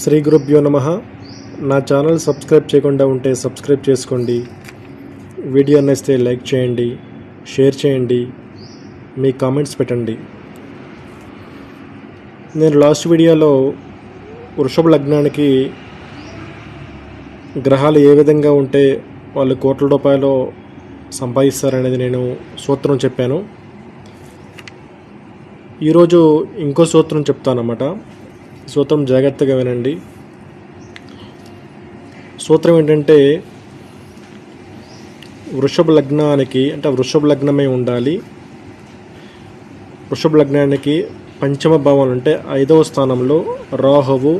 శ్రీ గురుభ్యో నమః. నా ఛానల్ సబ్స్క్రైబ్ చేయకుండా ఉంటే సబ్స్క్రైబ్ చేసుకోండి. వీడియో నచ్చితే లైక్ చేయండి, షేర్ చేయండి, మీ కామెంట్స్ పెట్టండి. నేను లాస్ట్ వీడియోలో వృషభ లగ్నానికి గ్రహాలు ఏ విధంగా ఉంటే వాళ్ళు కోట్ల రూపాయలు సంపాదిస్తారనేది నేను సూత్రం చెప్పాను. ఈరోజు ఇంకో సూత్రం చెప్తానన్నమాట. సూత్రం జాగ్రత్తగా వినండి. సూత్రం ఏంటంటే, వృషభ లగ్నానికి అంటే వృషభ లగ్నమై ఉండాలి. వృషభ లగ్నానికి పంచమ భావం అంటే 5వ స్థానంలో రాహువు,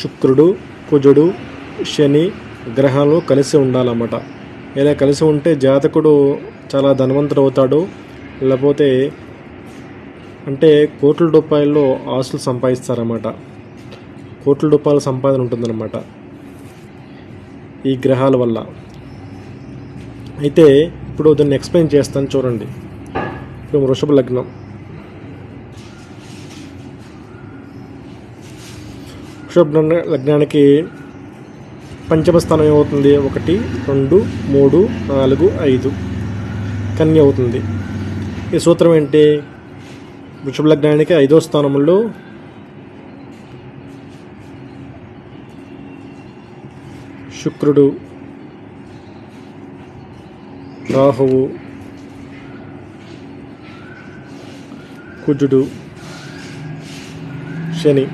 శుక్రుడు, కుజుడు, శని గ్రహాలు కలిసి ఉండాలన్నమాట. ఇలా కలిసి ఉంటే జాతకుడు చాలా ధనవంతుడు అవుతాడు. లేకపోతే అంటే కోట్ల రూపాయల్లో ఆస్తులు సంపాదిస్తారన్నమాట. కోట్ల రూపాయల సంపాదన ఉంటుందన్నమాట ఈ గ్రహాల వల్ల. అయితే ఇప్పుడు దాన్ని ఎక్స్ప్లెయిన్ చేస్తాను, చూడండి. ఇప్పుడు వృషభ లగ్నం, వృషభ లగ్నానికి పంచమ స్థానం ఏమవుతుంది? 1, 2, 3, 4, 5 కన్య అవుతుంది. ఈ సూత్రం ఏంటి? వృషభ లగ్నానికి 5వ స్థానంలో శుక్రుడు, రాహువు, కుజుడు, శని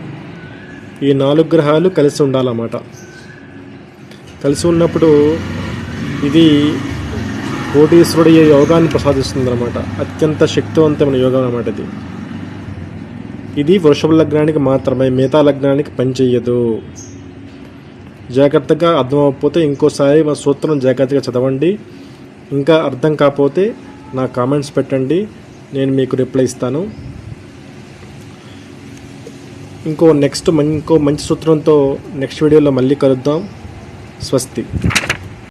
ఈ 4 గ్రహాలు కలిసి ఉండాలన్నమాట. కలిసి ఉన్నప్పుడు ఇది కోటీశ్వరుడు యోగాన్ని ప్రసాదిస్తుంది అన్నమాట. అత్యంత శక్తివంతమైన యోగం అన్నమాట ఇది వృషభ లగ్నానికి మాత్రమే, మిగతా లగ్నానికి పనిచేయదు. జాగ్రత్తగా అర్థం అవ్వకపోతే ఇంకోసారి మా సూత్రం జాగ్రత్తగా చదవండి. ఇంకా అర్థం కాకపోతే నా కామెంట్స్ పెట్టండి, నేను మీకు రిప్లై ఇస్తాను. ఇంకో మంచి సూత్రంతో నెక్స్ట్ వీడియోలో మళ్ళీ కలుద్దాం. స్వస్తి.